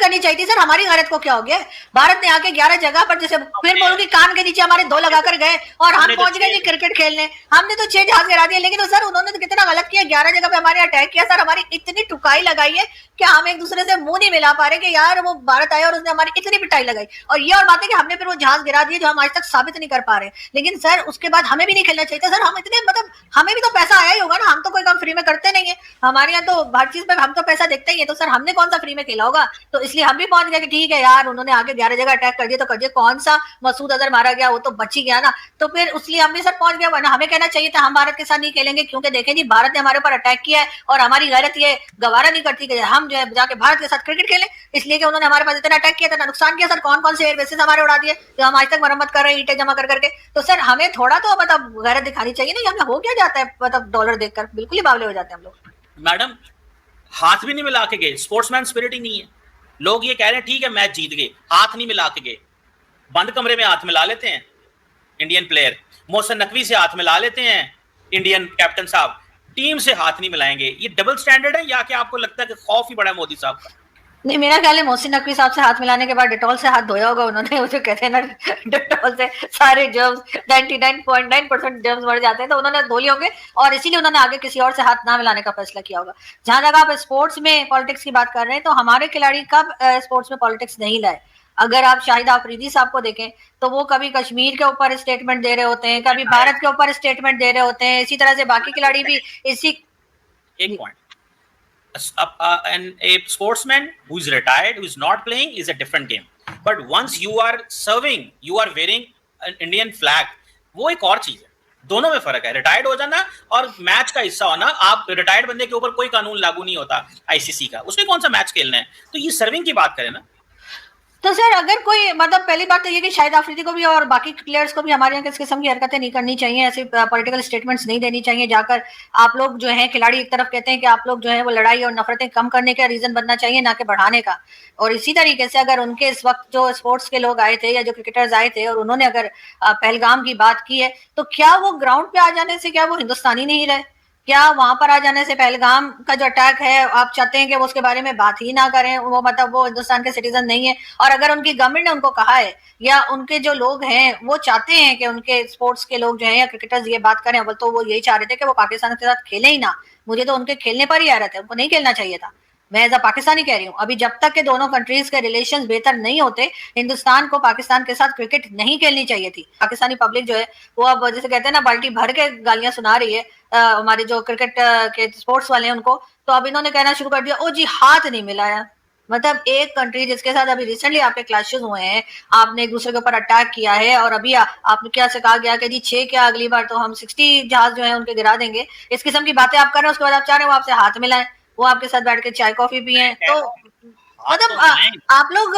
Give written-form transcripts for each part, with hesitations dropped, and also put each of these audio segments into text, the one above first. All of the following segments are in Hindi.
करनी चाहिए थी सर, हमारी गैरत को क्या हो गया? भारत ने आके 11 जगह पर जैसे फिर बोलूंगी कान के नीचे हमारे 2 लगाकर गए और हम पहुंच गए जी क्रिकेट खेलने। हमने तो 6 जहाज गिरा दिए, लेकिन सर उन्होंने तो कितना गलत किया, 11 जगह पे हमारे अटैक किया सर, हमारी इतनी टुकाई लगाई है कि हम एक दूसरे से मुंह नहीं मिला पा रहे कि यार वो भारत आया और उसने हमारी इतनी पिटाई लगाई। और ये और बात है कि हमने फिर वो जहाज गिरा दिए जो हम आज तक साबित नहीं कर पा रहे। लेकिन सर उसके बाद हमें भी नहीं खेलना चाहिए था सर, हम इतने मतलब हमें भी तो पैसा आया ही होगा ना, हम तो कोई काम फ्री में करते नहीं है, हमारे यहाँ तो हर चीज में हम तो पैसा देखते ही है, तो सर हमने कौन सा फ्री में खेला होगा? तो इसलिए हम भी पहुंच गए कि ठीक है यार उन्होंने आगे 11 जगह अटैक कर दिया तो कर दिया, कौन सा मसूद अजहर मारा गया वो तो बच ही गया ना, तो फिर इसलिए हम भी सर पहुंच गए। वरना हमें कहना चाहिए था हम भारत के साथ नहीं खेलेंगे, क्योंकि देखें जी भारत ने हमारे ऊपर अटैक किया है और हमारी गैरत ये गवारा नहीं करती कि हम जो है जाके भारत के साथ क्रिकेट खेलें, इसलिए कि उन्होंने हमारे पास इतना अटैक किया, इतना नुकसान किया सर, कौन कौन से एयरबेसेस हमारे उड़ा दिए जो हम आज तक मरम्मत कर रहे हैं ईंटें जमा कर करके। तो सर हमें थोड़ा तो मतलब गैरत दिखानी चाहिए ना, हमें हो क्या जाता है मतलब डॉलर देखकर बिल्कुल ही बावले हो जाते हैं हम लोग। मैडम हाथ भी नहीं मिला के गए, स्पोर्ट्समैन स्पिरिट ही नहीं है। लोग ये कह रहे हैं ठीक है मैच जीत गए, हाथ नहीं मिला के गए। बंद कमरे में हाथ मिला लेते हैं इंडियन प्लेयर, मोहसिन नकवी से हाथ मिला लेते हैं इंडियन कैप्टन साहब, टीम से हाथ नहीं मिलाएंगे। ये डबल स्टैंडर्ड है या क्या आपको लगता है कि खौफ ही बड़ा है मोदी साहब का? नहीं, मेरा ख्याल है मोहसिन नकवी साहब से हाथ मिलाने के बाद डेटॉल से हाथ धोया होगा उन्होंने, वो जो कहते हैं ना डेटॉल से सारे जर्म्स 99.9% जर्म्स मर जाते हैं, तो उन्होंने धो लिए होंगे और इसीलिए उन्होंने आगे किसी और से हाथ ना मिलाने का फैसला किया होगा। जहां तक आप स्पोर्ट्स में पॉलिटिक्स की बात कर रहे हैं, तो हमारे खिलाड़ी कब स्पोर्ट्स में पॉलिटिक्स नहीं लाए? अगर आप शाहिद आफरीदी साहब को देखें तो वो कभी कश्मीर के ऊपर स्टेटमेंट दे रहे होते हैं, कभी भारत के ऊपर स्टेटमेंट दे रहे होते हैं, इसी तरह से बाकी खिलाड़ी भी इसी एक point, a sportsman who is retired, who is not playing, is a different game. But once you are serving, you are wearing an Indian flag, वो एक और चीज है। दोनों में फर्क है, रिटायर्ड हो जाना और मैच का हिस्सा होना। आप रिटायर्ड बंदे के ऊपर कोई कानून लागू नहीं होता आईसीसी का, उसमें कौन सा मैच खेलना है? तो ये सर्विंग की बात करें ना। तो सर अगर कोई मतलब पहली बात तो ये कि शाहिद आफरीदी को भी और बाकी प्लेयर्स को भी हमारे यहाँ किस किस्म की हरकतें नहीं करनी चाहिए, ऐसे पॉलिटिकल स्टेटमेंट्स नहीं देनी चाहिए जाकर। आप लोग जो हैं खिलाड़ी एक तरफ कहते हैं कि आप लोग जो है वो लड़ाई और नफरतें कम करने का रीजन बनना चाहिए, ना कि बढ़ाने का। और इसी तरीके से अगर उनके इस वक्त जो स्पोर्ट्स के लोग आए थे या जो क्रिकेटर्स आए थे और उन्होंने अगर पहलगाम की बात की है, तो क्या वो ग्राउंड पे आ जाने से क्या वो हिंदुस्तानी नहीं रहे? क्या वहां पर आ जाने से पहलगाम का जो अटैक है आप चाहते हैं कि वो उसके बारे में बात ही ना करें, वो मतलब वो हिंदुस्तान के सिटीजन नहीं है? और अगर उनकी गवर्नमेंट ने उनको कहा है या उनके जो लोग हैं वो चाहते हैं कि उनके स्पोर्ट्स के लोग जो हैं या क्रिकेटर्स ये बात करें, तो वो यही चाह रहे थे कि वो पाकिस्तान के साथ खेले ही ना। मुझे तो उनके खेलने पर ही आ रहे थे, उनको नहीं खेलना चाहिए था। मैं एज अ पाकिस्तानी कह रही हूँ, अभी जब तक के दोनों कंट्रीज के रिलेशंस बेहतर नहीं होते, हिंदुस्तान को पाकिस्तान के साथ क्रिकेट नहीं खेलनी चाहिए थी। पाकिस्तानी पब्लिक जो है वो अब जैसे कहते हैं ना बाल्टी भर के गालियां सुना रही है हमारे जो क्रिकेट के स्पोर्ट्स वाले हैं उनको। तो अब इन्होंने कहना शुरू कर दिया ओ जी हाथ नहीं मिलाया। मतलब एक कंट्री जिसके साथ अभी रिसेंटली आपके क्लैशेस हुए हैं, आपने एक दूसरे के ऊपर अटैक किया है और अभी आपने क्या से कहा गया कि जी 6 क्या अगली बार तो हम 60 जहाज जो है उनके गिरा देंगे, इस किस्म की बातें आप कर रहे हैं। उसके बाद आप चाह रहे हैं वो आपसे हाथ मिलाएं, वो आपके साथ बैठ के चाय कॉफी पिए। तो मतलब आप लोग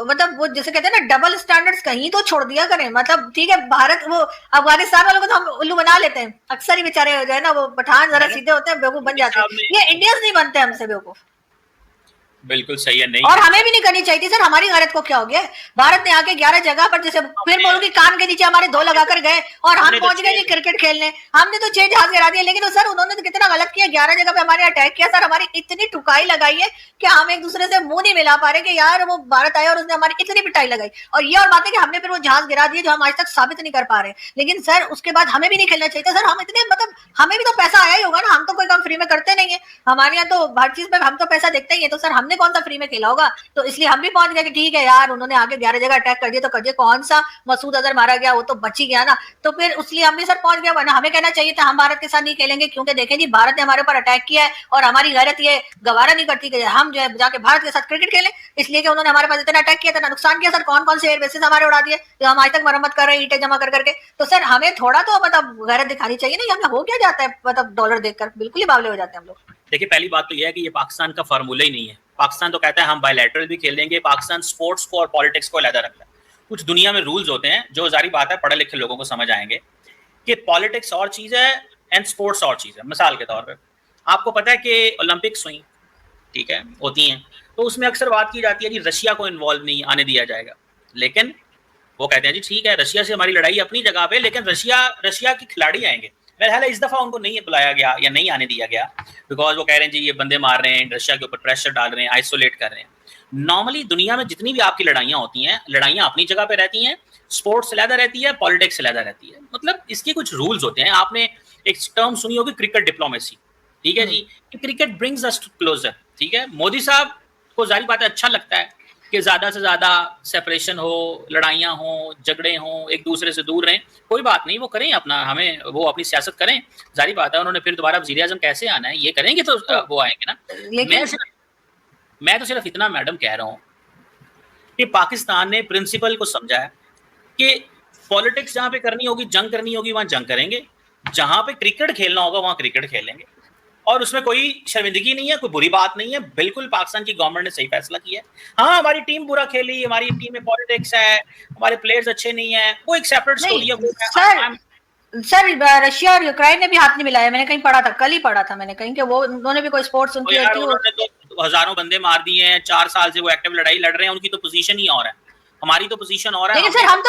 मतलब वो जैसे कहते हैं ना डबल स्टैंडर्ड्स कहीं तो छोड़ दिया करें। मतलब ठीक है भारत वो अफगानिस्तान वालों को तो हम उल्लू बना लेते हैं, अक्सर ही बेचारे जो है ना वो पठान जरा सीधे होते हैं, बेवकूफ बन जाते हैं। ये इंडियंस नहीं बनते हमसे बेवकूफ। बिल्कुल सही है, नहीं और हमें भी नहीं करनी चाहिए थी सर, हमारी गैरत को क्या हो गया? भारत ने आके 11 जगह पर जैसे फिर बोलूंगी कान के नीचे हमारे 2 लगाकर गए और हम पहुंच गए जी क्रिकेट खेलने। हमने तो 6 जहाज गिरा दिए, लेकिन सर उन्होंने तो कितना गलत किया, 11 जगह पे हमारे अटैक किया सर, हमारी इतनी टुकाई लगाई है कि हम एक दूसरे से मुंह नहीं मिला पा रहे कि यार वो भारत आया और उसने हमारी इतनी पिटाई लगाई। और ये और बात है कि हमने फिर वो जहाज गिरा दिए जो हम आज तक साबित नहीं कर पा रहे। लेकिन सर उसके बाद हमें भी नहीं खेलना चाहिए था सर, हम इतने मतलब हमें भी तो पैसा आया ही होगा ना, हम तो कोई काम फ्री में करते नहीं है, हमारे यहाँ तो हर चीज में हम तो पैसा देखते ही है। तो सर हमने कौन सा फ्री में खेला होगा? तो इसलिए हम भी पहुंच गए कि ठीक है यार उन्होंने आगे 11 जगह अटैक कर दिया तो कर दिया, कौन सा मसूद अजहर मारा गया वो तो बच ही गया ना। तो फिर इसलिए हम भी सर पहुंच गए। वरना हमें कहना चाहिए था हम भारत के साथ नहीं खेलेंगे, क्योंकि देखें जी भारत ने हमारे ऊपर अटैक किया है और हमारी गैरत ये गवारा नहीं करती कि हम जो है जाके भारत के साथ क्रिकेट खेलें, इसलिए कि उन्होंने हमारे पास इतना अटैक किया, इतना नुकसान किया सर, कौन कौन से एयरबेसेस हमारे उड़ा दिए जो हम आज तक मरम्मत कर रहे हैं ईंटें जमा कर करके। तो सर हमें थोड़ा तो मतलब गैरत दिखानी चाहिए ना, हमें हो क्या जाता है मतलब डॉलर देखकर बिल्कुल ही बावले हो जाते हैं हम लोग। देखिए पहली बात तो यह है कि ये पाकिस्तान का फार्मूला ही नहीं है। पाकिस्तान तो कहता है हम बायलैटरल भी खेलेंगे, पाकिस्तान स्पोर्ट्स को और पॉलिटिक्स को अलग रखता है। कुछ दुनिया में रूल्स होते हैं जो जारी बात है पढ़े लिखे लोगों को समझ आएंगे कि पॉलिटिक्स और चीज है एंड स्पोर्ट्स और चीज है। मिसाल के तौर पे आपको पता है कि ओलंपिक्स हुई, ठीक है, होती हैं, तो उसमें अक्सर बात की जाती है कि रशिया को इन्वॉल्व नहीं आने दिया जाएगा। लेकिन वो कहते हैं जी ठीक है रशिया से हमारी लड़ाई अपनी जगह पे, लेकिन रशिया के खिलाड़ी आएंगे। बहरहाल इस दफा उनको नहीं बुलाया गया या नहीं आने दिया गया बिकॉज वो कह रहे हैं जी ये बंदे मार रहे हैं, रशिया के ऊपर प्रेशर डाल रहे हैं, आइसोलेट कर रहे हैं। नॉर्मली दुनिया में जितनी भी आपकी लड़ाइयां होती हैं, लड़ाइयां अपनी जगह पे रहती हैं, स्पोर्ट्स से ज्यादा रहती है, पॉलिटिक्स से ज्यादा रहती है। मतलब इसके कुछ रूल्स होते हैं। आपने एक टर्म सुनी होगी, क्रिकेट डिप्लोमेसी, ठीक है जी, क्रिकेट ब्रिंग्स अस क्लोजर, ठीक है। मोदी साहब को जारी बात है अच्छा लगता है कि ज्यादा से ज्यादा सेपरेशन हो, लड़ाइयां हो, झगड़े हो, एक दूसरे से दूर रहें, कोई बात नहीं, वो करें अपना, हमें वो अपनी सियासत करें, जारी बात है। उन्होंने फिर दोबारा वजीर आजम कैसे आना है, ये करेंगे तो वो आएंगे ना। लेकिन मैं तो सिर्फ इतना मैडम कह रहा हूँ कि पाकिस्तान ने प्रिंसिपल को समझा है कि पॉलिटिक्स जहां पे करनी होगी, जंग करनी होगी, वहां जंग करेंगे, जहां पे क्रिकेट खेलना होगा वहां क्रिकेट खेलेंगे, और उसमें कोई शर्मिंदगी नहीं है, कोई बुरी बात नहीं है। बिल्कुल पाकिस्तान की गवर्नमेंट ने सही फैसला किया है। हाँ, हमारी टीम बुरा खेली, हमारी टीम में पॉलिटिक्स है, हमारे प्लेयर्स अच्छे नहीं है, वो एक सेपरेट स्टोरी है। सर रशिया और यूक्रेन ने भी हाथ नहीं मिलाया, मैंने कहीं पढ़ा था, कल ही पढ़ा था मैंने कहीं कि वो उन्होंने भी कोई स्पोर्ट्स उनकी यार उन्होंने तो हजारों बंदे मार दिए हैं, 4 साल से वो एक्टिव लड़ाई लड़ रहे हैं, उनकी तो पोजीशन ही और है, हमारी तो पोजीशन और है। लेकिन सर हम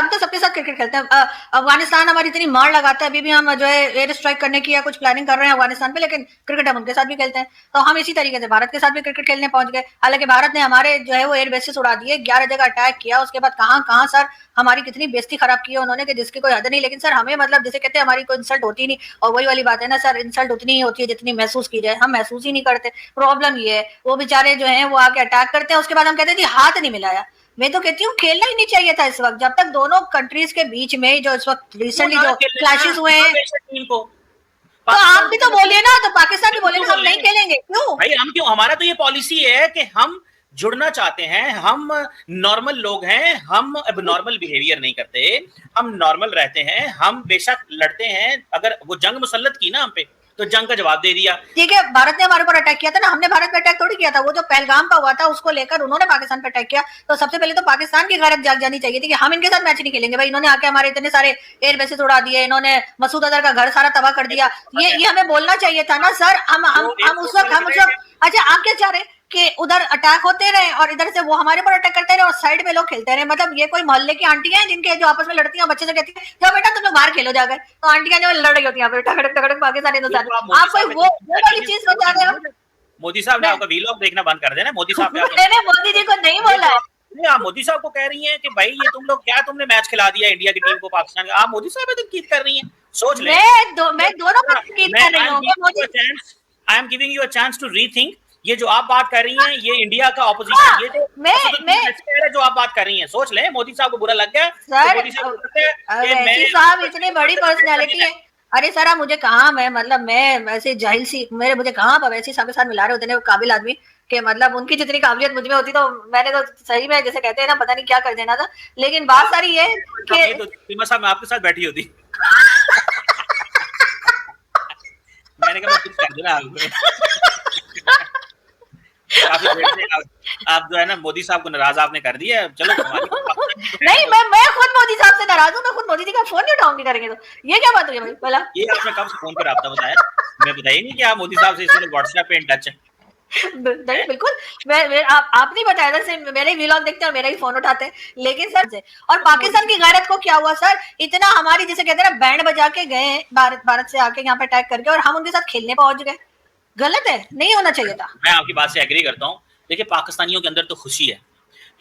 तो सबके साथ क्रिकेट खेलते हैं। अफगानिस्तान हमारी इतनी मार लगाता है, अभी भी हम जो है एयर स्ट्राइक करने की या कुछ प्लानिंग कर रहे हैं अफगानिस्तान पे, लेकिन क्रिकेट हम उनके साथ भी खेलते हैं। तो हम इसी तरीके से भारत के साथ भी क्रिकेट खेलने पहुंच गए। हालांकि भारत ने हमारे जो है वो एयर बेसिस उड़ा दिए, 11 जगह अटैक किया, उसके बाद कहाँ कहाँ सर हमारी कितनी बेइज्जती खराब की है उन्होंने कि जिसकी कोई हद नहीं। लेकिन सर हमें मतलब जैसे कहते हैं हमारी कोई इंसल्ट होती नहीं, और वही वाली बात है ना सर, इंसल्ट उतनी ही होती है जितनी महसूस की जाए, हम महसूस ही नहीं करते। प्रॉब्लम ये है, वो बेचारे जो है वो आके अटैक करते हैं, उसके बाद हम कहते हैं जी हाथ नहीं मिलाया। मैं तो कहती हूँ खेलना ही नहीं चाहिए था इस वक्त, जब तक दोनों कंट्रीज के बीच में जो इस वक्त रिसेंटली जो क्लैशेस हुए हैं। तो आप भी तो बोलिए ना, तो पाकिस्तान भी बोले हम नहीं खेलेंगे, क्यों भाई? हम क्यों? हमारा तो ये पॉलिसी है कि हम जुड़ना चाहते हैं, हम नॉर्मल लोग हैं, हम अब नॉर्मल बिहेवियर नहीं करते, हम नॉर्मल रहते हैं, हम बेशक लड़ते हैं। अगर वो जंग मुसल्लत की ना हम पे, तो जंग का जवाब दे दिया। ठीक है, भारत ने हमारे ऊपर अटैक किया था ना, हमने भारत पे अटैक थोड़ी किया था। वो जो पहलगाम का हुआ था उसको लेकर उन्होंने पाकिस्तान पे अटैक किया, तो सबसे पहले तो पाकिस्तान की गैरत जाग जानी चाहिए थी कि हम इनके साथ मैच नहीं खेलेंगे। भाई इन्होंने आके हमारे इतने सारे एयर बेसिस उड़ा दिए, इन्होंने मसूद अजहर का घर सारा तबाह कर दिया, ये हमें बोलना चाहिए था ना सर। हम उस वक्त अच्छा आप क्या चाह रहे कि उधर अटैक होते रहे और इधर से वो हमारे ऊपर अटैक करते रहे और साइड में लोग खेलते रहे? मतलब ये कोई मोहल्ले की आंटियां हैं जिनके जो आपस में लड़ती हैं, बच्चे से कहती है जाओ बेटा तुम लोग बाहर खेलो जाकर, तो आंटियां जो लड़ रही होती हैं टकड़क टकड़क पाकिस्तानी तो साथ आप कोई वो वाली चीज को चाह रहे हो? मोदी साहब ने आपका वीलॉग देखना बंद कर देना। मोदी साहब मैंने मोदी जी को नहीं बोला है। नहीं, आप मोदी साहब को कह रही हैं कि भाई ये तुम लोग क्या, तुमने मैच खिला दिया इंडिया की टीम को पाकिस्तान का। आप मोदी साहब पे तनकीद कर रही हैं, सोच ले। मैं दोनों पर तनकीद कर रही हूं। I am giving you a chance to rethink. ये जो आप बात कर रही हैं ये इंडिया का ऑपोजिशन, ये जो मैं जो आप बात कर रही हैं, सोच ले मोदी साहब को बुरा लग गया सर। मोदी साहब इतनी बड़ी पर्सनैलिटी है। अरे सर आप मुझे कहाँ, मैं मतलब मैं ऐसे जाहिल सी, मुझे कहाँ वैसे साहब के साथ मिला रहे होते हैं काबिल आदमी कि मतलब उनकी जितनी काबिलियत मुझ में होती तो मैंने तो सही में जैसे कहते हैं ना पता नहीं क्या कर देना था। लेकिन बात सारी ये कि तो साहब मैं आपके साथ बैठी होती मैंने कहा कुछ कर देना आप जो है ना मोदी साहब को नाराज आपने कर दिया। चलो नहीं, मैं खुद मोदी साहब से नाराज हूँ, मैं खुद मोदी जी का फोन नहीं उठाऊंगी करेंगे तो। ये क्या बात हुई भाई? बोला ये आपने कब से फोन पर राब्ता बताया? मैं बताइए नहीं कि आप मोदी साहब से इसमें व्हाट्सएप पे इन टच है। नहीं बिल्कुल, मैं आप नहीं बताया था, मेरे व्लॉग देखते हैं और मेरा ही फोन उठाते हैं। लेकिन सर से और पाकिस्तान की गैरत को क्या हुआ सर, इतना हमारी जैसे कहते हैं ना बैंड बजा के गए भारत से आके यहाँ पे अटैक करके, और हम उनके साथ खेलने पहुंच गए। गलत है, नहीं होना चाहिए था। मैं आपकी बात से एग्री करता हूँ। देखिए पाकिस्तानियों के अंदर तो खुशी है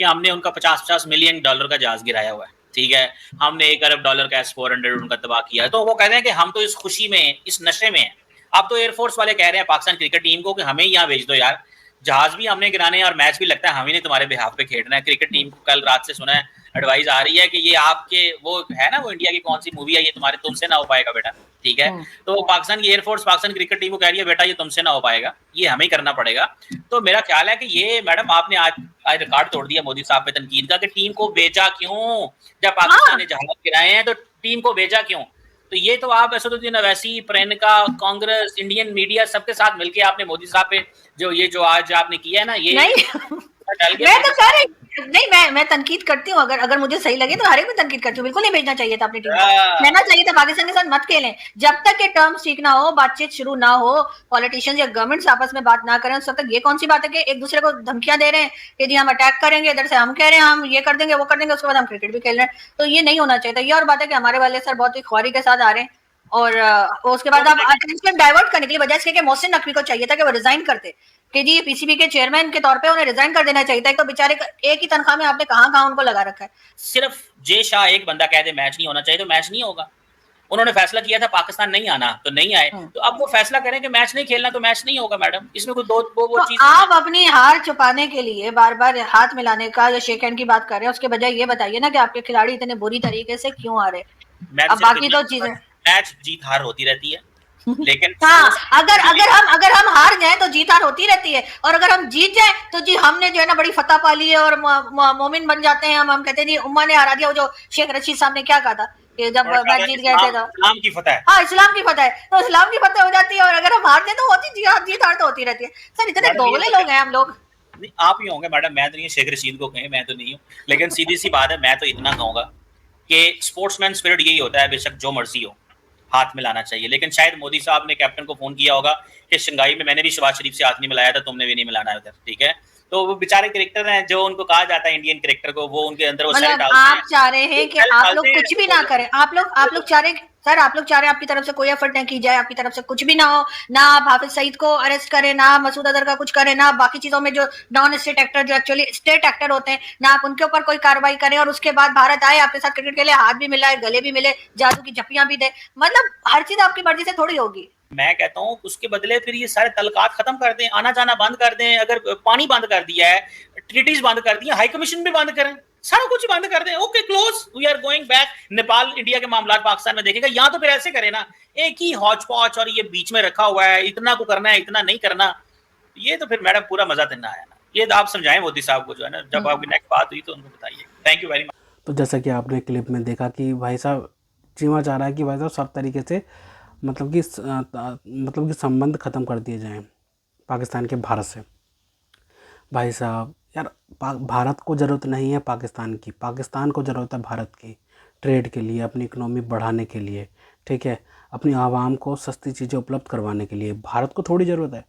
कि हमने उनका 50-50 मिलियन डॉलर का जहाज गिराया हुआ है, ठीक है, हमने $1 अरब का S-400 उनका तबाह किया है। तो वो कहते हैं कि हम तो इस खुशी में, इस नशे में हैं। अब तो एयरफोर्स वाले कह रहे हैं पाकिस्तान क्रिकेट टीम को कि हमें यहाँ भेज दो यार, जहाज भी हमने गिराने हैं और मैच भी लगता है हम ही ने तुम्हारे बिहाफ पे खेलना है। क्रिकेट टीम को कल रात से सुना है एडवाइस आ रही है कि ये आपके वो है ना, वो इंडिया की कौन सी मूवी है, ये तुम्हारे तुमसे ना हो पाएगा बेटा, ठीक है। तो पाकिस्तान की एयरफोर्स पाकिस्तान क्रिकेट टीम को कह रही है बेटा ये तुमसे ना हो पाएगा, ये हमें ही करना पड़ेगा। तो मेरा ख्याल है कि ये मैडम आपने आज रिकॉर्ड तोड़ दिया मोदी साहब पे तनकीद का कि टीम को भेजा क्यों, जब पाकिस्तान ने जहाज गिराए हैं तो टीम को भेजा क्यों। तो ये तो आप असदुद्दीन अवैसी, प्रियंका, कांग्रेस, इंडियन मीडिया सबके साथ मिलके आपने मोदी साहब पे ये जो आज आपने किया है ना, ये नहीं मैं तो कह रही नहीं, मैं तनकीद करती हूँ, अगर मुझे सही लगे तो हर एक में तनकीद करती हूँ। बिल्कुल नहीं भेजना चाहिए था अपनी टीम को, रहना चाहिए था, पाकिस्तान के साथ मत खेलें। जब तक ये टर्म्स ठीक ना हो, बातचीत शुरू ना हो, पॉलिटिशियंस या गवर्नमेंट्स आपस में बात ना करें, तब तक ये कौन सी बात है कि एक दूसरे को धमकियां दे रहे हैं कि जी हम अटैक करेंगे, इधर से हम कह रहे हैं हम ये कर देंगे वो कर देंगे, उसके बाद हम क्रिकेट भी खेल रहे हैं। तो ये नहीं होना चाहिए था। ये और बात है कि हमारे वाले सर बहुत ही ख्वारी के साथ आ रहे हैं और उसके बाद आप अटेंशन डाइवर्ट करने के लिए बजाय इसके कि मोहसिन नकवी को चाहिए था कि वो रिजाइन करते कि जी पीसीबी के चेयरमैन के तौर पे उन्हें रिजाइन कर देना चाहिए था। तो बेचारे एक ही तनख्वाह में आपने कहाँ कहाँ उनको लगा रखा है। सिर्फ जे शाह एक बंदा कह दे मैच नहीं होना चाहिए तो मैच नहीं होगा। उन्होंने फैसला किया था पाकिस्तान नहीं आना तो नहीं आए, तो अब वो फैसला करें कि मैच नहीं खेलना तो मैच नहीं होगा मैडम। इसमें कोई दो वो तो चीज आप अपनी हार छुपाने के लिए बार बार हाथ मिलाने का या शेक हैंड की बात कर रहे हैं, उसके बजाय ये बताइए ना कि आपके खिलाड़ी इतने बुरी तरीके से क्यों आ रहे। मैं तो अब सिर्फ बाकी इतना तो कहूंगा चीजें कि मैच जीत हार होती रहती है, लेकिन हाँ, स्पोर्ट्स अगर कभी भी अगर हम अगर हम हार जाएं तो जीत हार होती रहती है, और अगर हम जीत जाएं तो जी हमने जो है ना बड़ी फतह पा ली है और मोमिन बन जाते हैं। हम कहते हैं जी उम्मा ने हरा दिया। वो जो शेख रशीद साहब ने क्या कहा था कि जब और मैच कहा जीत गए थे इस्लाम तो इस्लाम की फतह है। हाँ इस्लाम की फतह है, तो इस्लाम की फतह हो जाती है। और अगर हम हार जाए तो होती जीत हार तो होती रहती है। सर इतने मैडम ये दोगले बताइए, लोग हैं हम लोग। नहीं आप ही होंगे मैडम, मैं तो नहीं, शेख रशीद को कहें, मैं तो नहीं हूँ। लेकिन सीधी सी बात है, मैं तो इतना कहूंगा कि स्पोर्ट्समैन स्पिरिट यही होता है, बेशक जो मर्जी हो हाथ मिलाना चाहिए। लेकिन शायद मोदी साहब ने कैप्टन को फोन किया होगा कि शंघाई में मैंने भी शहबाज शरीफ से हाथ नहीं मिलाया था, तुमने भी नहीं मिलाना है उधर, ठीक है। तो वो बेचारे क्रिकेटर हैं, जो उनको कहा जाता है इंडियन क्रिकेटर को, वो उनके अंदर वो सेल मतलब डालते हैं, आप चाह रहे वो हैं कि सेल आप डालते लोग हैं कुछ तो भी वो ना करें। आप लोग चाह रहे हैं सर, आप लोग चाह रहे हैं आपकी तरफ से कोई एफर्ट नहीं की जाए, आपकी तरफ से कुछ भी ना हो। ना आप हाफिज सईद को अरेस्ट करें, ना मसूद अजहर का कुछ करें, ना बाकी चीजों में जो नॉन स्टेट एक्टर जो एक्चुअली स्टेट एक्टर होते हैं ना आप उनके ऊपर कोई कार्रवाई करें, और उसके बाद भारत आए आपके साथ क्रिकेट के लिए, हाथ भी मिलाए, गले भी मिले, जादू की झप्पियां भी दे। मतलब हर चीज आपकी मर्जी से थोड़ी होगी। मैं कहता हूँ उसके बदले फिर ये सारे तलकात खत्म कर दें, आना जाना बंद कर दें। अगर पानी बंद कर दिया है, ट्रीटीज बंद कर दी, हाई कमीशन भी बंद करें, सारा कुछ बंद कर दें। Okay close, we are going back. Nepal India के मामला पाकिस्तान में देखेगा, यहाँ तो फिर ऐसे करें ना, एक ही हौच पौच और ये बीच में रखा हुआ है, इतना को करना है इतना नहीं करना। ये तो फिर मैडम पूरा मजा देना आया ना। ये तो आप समझाएं मोदी साहब को, जो है ना, जब आपकी नेक्स्ट बात हुई तो उनको बताइए। Thank you very much. तो जैसा कि आपने क्लिप में देखा कि भाई साहब चीमा चाह रहा है कि भाई साहब सब तरीके से मतलब कि संबंध ख़त्म कर दिए जाएं पाकिस्तान के भारत से। भाई साहब यार भारत को ज़रूरत नहीं है पाकिस्तान की, पाकिस्तान को ज़रूरत है भारत की, ट्रेड के लिए, अपनी इकनॉमी बढ़ाने के लिए, ठीक है, अपनी आवाम को सस्ती चीज़ें उपलब्ध करवाने के लिए। भारत को थोड़ी ज़रूरत है,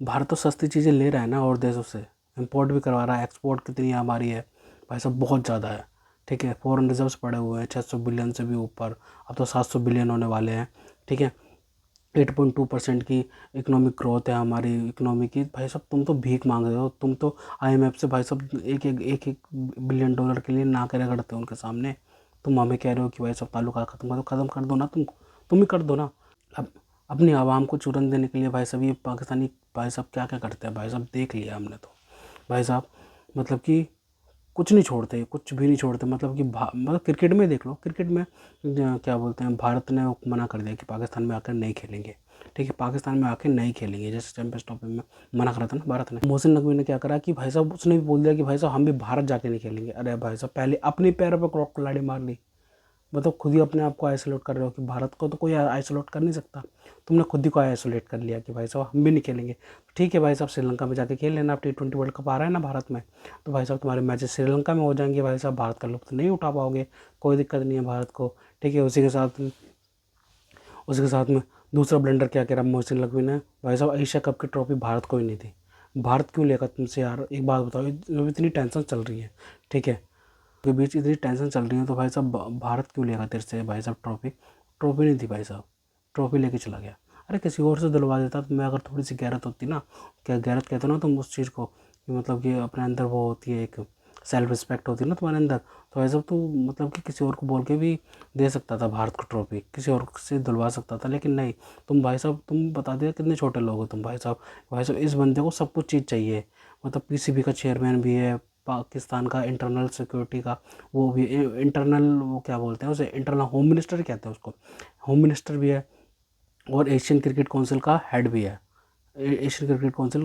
भारत तो सस्ती चीज़ें ले रहा है ना और देशों से, इंपोर्ट भी करवा रहा है। एक्सपोर्ट कितनी हमारी है भाई साहब, बहुत ज़्यादा है, ठीक है। फॉरेन रिजर्व्स पड़े हुए हैं 600 बिलियन से भी ऊपर, अब तो 700 बिलियन होने वाले हैं, ठीक है। 8.2% की इकोनॉमिक ग्रोथ है हमारी इकोनॉमी की। भाई साहब तुम तो भीख मांग रहे हो, तुम तो आईएमएफ से भाई साहब एक बिलियन डॉलर के लिए ना करे रगड़ते हो उनके सामने। तुम हमें कह रहे हो कि भाई साहब ताल्लुकात ख़त्म कर दो ना, तुम ही कर दो ना। अब अपनी आवाम को चूरन देने के लिए भाई साहब ये पाकिस्तानी भाई साहब क्या क्या करते हैं भाई साहब, देख लिया हमने तो भाई साहब। मतलब कि कुछ नहीं छोड़ते, कुछ भी नहीं छोड़ते। मतलब कि मतलब क्रिकेट में देख लो, क्रिकेट में क्या बोलते हैं, भारत ने मना कर दिया कि पाकिस्तान में आकर नहीं खेलेंगे, ठीक है, पाकिस्तान में आकर नहीं खेलेंगे, जैसे चैंपियंस ट्रॉफी में मना करा था ना भारत ने। मोहसिन नकवी ने क्या करा कि भाई साहब उसने भी बोल दिया कि भाई साहब हम भी भारत जाके नहीं खेलेंगे। अरे भाई साहब पहले अपने पैरों पर कुल्हाड़ी मार ली, मतलब खुद ही अपने आप को आइसोलेट कर रहे हो कि भारत को तो कोई आइसोलेट कर नहीं सकता, तुमने खुद ही को आइसोलेट कर लिया कि भाई साहब हम भी नहीं खेलेंगे। ठीक है भाई साहब श्रीलंका में जाके खेल लेना, अब T20 वर्ल्ड कप आ रहा है ना भारत में, तो भाई साहब तुम्हारे मैचेस श्रीलंका में हो जाएंगे, भाई साहब भारत का लुत्फ नहीं उठा पाओगे, कोई दिक्कत नहीं है भारत को, ठीक है। उसी के साथ में दूसरा ब्लेंडर क्या कह रहा मोहसिन नकवी ने, भाई साहब एशिया कप की ट्रॉफी भारत को ही नहीं थी, भारत क्यों लेगा तुमसे यार, एक बात बताओ, इतनी टेंशन चल रही है, ठीक है, के बीच इतनी टेंशन चल रही है, तो भाई साहब भारत क्यों लेगा तेरे से भाई साहब ट्रॉफी, ट्रॉफी नहीं थी भाई साहब, ट्रॉफी लेके चला गया। अरे किसी और से दिलवा देता तो मैं, अगर थोड़ी सी गैरत होती ना, क्या गैरत कहते हो ना तुम उस चीज़ को, कि मतलब कि अपने अंदर वो होती है एक सेल्फ रिस्पेक्ट होती है ना तुम्हारे अंदर, तो ऐसा तो मतलब कि किसी और को बोल के भी दे सकता था भारत को ट्रॉफी, किसी और से दिलवा सकता था, लेकिन नहीं, तुम भाई साहब तुम बता दिया कितने छोटे लोग हो तुम भाई साहब। भाई साहब इस बंदे को सब कुछ चीज़ चाहिए, मतलब पीसीबी का चेयरमैन भी है, पाकिस्तान का इंटरनल सिक्योरिटी का वो भी, इंटरनल वो क्या बोलते हैं उसे, इंटरनल होम मिनिस्टर कहते हैं उसको, होम मिनिस्टर भी है, और एशियन क्रिकेट काउंसिल का हेड भी है, एशियन क्रिकेट काउंसिल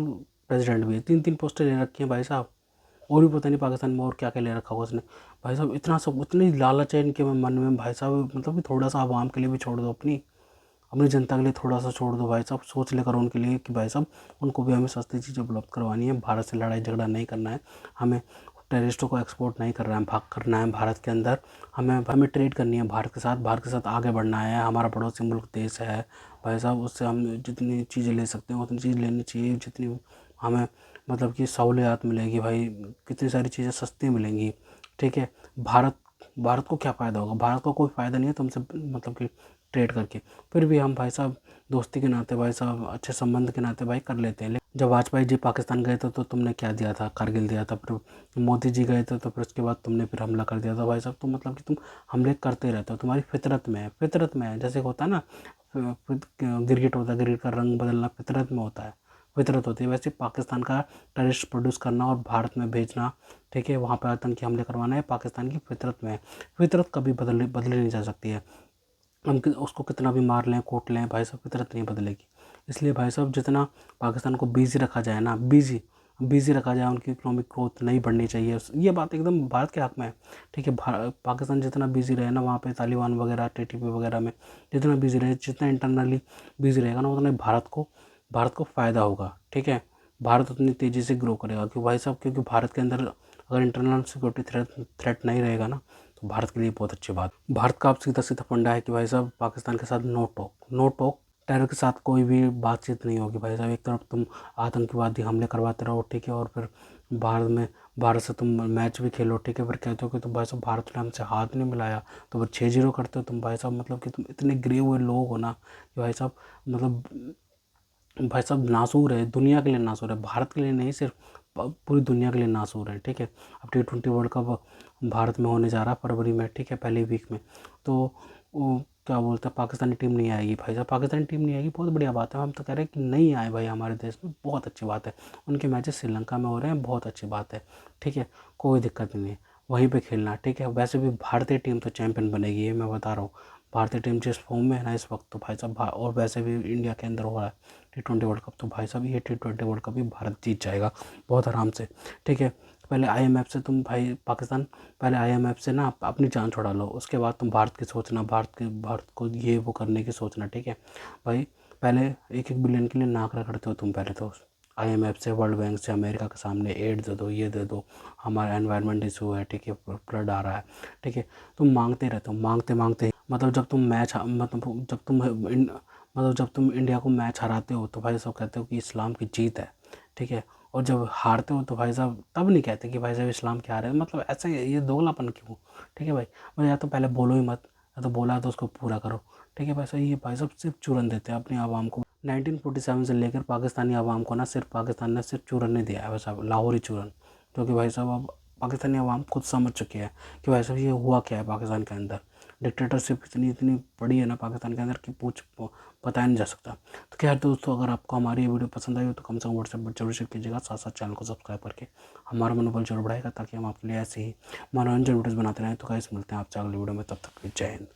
प्रेसिडेंट भी है, तीन तीन पोस्टें ले रखी हैं भाई साहब। और भी पता नहीं पाकिस्तान में और क्या क्या ले रखा होगा उसने भाई साहब, इतना सब इतनी लालच है इनके मन में भाई साहब, मतलब कि थोड़ा सा आवाम के लिए भी छोड़ दो, अपनी अपनी जनता के लिए थोड़ा सा छोड़ दो भाई साहब, सोच लेकर उनके लिए कि भाई साहब उनको भी हमें सस्ती चीज़ें उपलब्ध करवानी है, भारत से लड़ाई झगड़ा नहीं करना है, हमें टेररिस्टों को एक्सपोर्ट नहीं करना है, भाग करना है भारत के अंदर, हमें ट्रेड करनी है भारत के साथ, भारत के साथ आगे बढ़ना है, हमारा पड़ोसी मुल्क देश है भाई साहब, उससे हम जितनी चीज़ें ले सकते हैं उतनी चीज़ लेनी चाहिए, जितनी हमें मतलब कि सहूलियात मिलेगी भाई, कितनी सारी चीज़ें सस्ती मिलेंगी, ठीक है। भारत भारत को क्या फ़ायदा होगा, भारत को कोई फ़ायदा नहीं है तुमसे मतलब कि ट्रेड करके, फिर भी हम भाई साहब दोस्ती के नाते भाई साहब अच्छे संबंध के नाते भाई कर लेते हैं। जब वाजपेयी जी पाकिस्तान गए थे तो तुमने क्या दिया था, कारगिल दिया था, फिर मोदी जी गए थे तो फिर उसके बाद तुमने फिर हमला कर दिया था भाई साहब। तो मतलब कि तुम हमले करते रहते हो, तुम्हारी फितरत में है, फितरत में है। जैसे होता है ना गिरगिट होता है, गिरगिट का रंग बदलना फितरत में होता है, फितरत होती है। वैसे पाकिस्तान का टेररिस्ट प्रोड्यूस करना और भारत में भेजना, ठीक है, वहाँ पर आतंकी हमले करवाना है पाकिस्तान की फितरत में है। फितरत कभी बदली नहीं जा सकती है। हम उसको कितना भी मार लें कूट लें भाई साहब, फितरत नहीं बदलेगी। इसलिए भाई साहब जितना पाकिस्तान को बिजी रखा जाए ना, बिजी रखा जाए, उनकी इकोनॉमिक ग्रोथ नहीं बढ़नी चाहिए। ये बात एकदम भारत के हक में है, ठीक है। पाकिस्तान जितना बिजी रहे ना वहाँ पे तालिबान वगैरह टीटीपी वगैरह में जितना बिजी रहे, जितना इंटरनली बिजी रहेगा ना, उतना भारत को फ़ायदा होगा, ठीक है। भारत उतनी तेज़ी से ग्रो करेगा क्योंकि भाई साहब, क्योंकि भारत के अंदर अगर इंटरनल सिक्योरिटी थ्रेट नहीं रहेगा ना, तो भारत के लिए बहुत अच्छी बात। भारत का अब सीधा सीधा फंडा है कि भाई साहब पाकिस्तान के साथ नो टॉक, टेरर के साथ कोई भी बातचीत नहीं होगी भाई साहब। एक तरफ तुम आतंकवादी हमले करवाते रहो, ठीक है, और फिर भारत से तुम मैच भी खेलो, ठीक है, फिर कहते हो कि तुम भाई साहब भारत ने हमसे हाथ नहीं मिलाया, तो फिर 6-0 करते हो तुम भाई साहब। मतलब कि तुम इतने गिरे हुए लोग हो ना कि भाई साहब, मतलब भाई साहब नासूर है, दुनिया के लिए नासूर है, भारत के लिए नहीं, सिर्फ पूरी दुनिया के लिए नासूर है, ठीक है। अब T20 वर्ल्ड कप भारत में होने जा रहा है फरवरी में, ठीक है, पहले वीक में। तो क्या बोलते हैं, पाकिस्तानी टीम नहीं आएगी भाई साहब, पाकिस्तानी टीम नहीं आएगी, बहुत बढ़िया बात है। हम तो कह रहे हैं कि नहीं आए भाई हमारे देश में, बहुत अच्छी बात है। उनके मैचेस श्रीलंका में हो रहे हैं, बहुत अच्छी बात है, ठीक है, कोई दिक्कत नहीं है, वहीं पे खेलना, ठीक है। वैसे भी भारतीय टीम तो चैंपियन बनेगी, ये मैं बता रहा हूँ। भारतीय टीम जिस फॉर्म में है ना इस वक्त, तो भाई साहब और वैसे भी इंडिया के अंदर हो रहा है T20 वर्ल्ड कप, तो भाई साहब ये T20 वर्ल्ड कप भी भारत जीत जाएगा बहुत आराम से, ठीक है। पहले IMF से तुम भाई पाकिस्तान, पहले IMF से ना अपनी जान छुड़ा लो, उसके बाद तुम भारत की सोचना, भारत को ये वो करने की सोचना, ठीक है भाई। पहले 1-1 बिलियन के लिए नाक रगड़ते हो तुम, पहले तो IMF से, वर्ल्ड बैंक से, अमेरिका के सामने एड दे दो, ये दे दो, हमारा एनवायरनमेंट इशू है, ठीक है, फ्लड आ रहा है, ठीक है। तुम मांगते रहते हो, मांगते मांगते, मतलब जब तुम मैच, जब तुम इंडिया को मैच हराते हो तो भाई साहब कहते हो कि इस्लाम की जीत है, ठीक है। और जब हारते हो तो भाई साहब तब नहीं कहते कि भाई साहब इस्लाम के हारे हैं। मतलब ऐसे ये दोगलापन क्यों, ठीक है भाई। मतलब या तो पहले बोलो ही मत, या तो बोला तो उसको पूरा करो, ठीक है भाई साहब। ये भाई साहब सिर्फ चूरन देते हैं अपनी आवाम को। 1947 से लेकर पाकिस्तानी आवाम को ना सिर्फ पाकिस्तान ने सिर्फ चूरन नहीं दिया है भाई साहब, लाहौरी चूरन, क्योंकि भाई साहब अब पाकिस्तानी आवाम खुद समझ चुके हैं कि भाई साहब ये हुआ क्या है पाकिस्तान के अंदर। डिक्टेटरशिप इतनी बड़ी है ना पाकिस्तान के अंदर कि बताया नहीं जा सकता। तो खैर दोस्तों, अगर आपको हमारी ये वीडियो पसंद आई हो तो कम से कम व्हाट्सएप पर जरूर शेयर कीजिएगा, साथ साथ चैनल को सब्सक्राइब करके हमारा मनोबल जरूर बढ़ाएगा, ताकि हम आपके लिए ऐसे ही मनोरंजन वीडियोज़ बनाते रहें। तो गाइस मिलते हैं आपसे अगली वीडियो में, तब तक जय हिंद।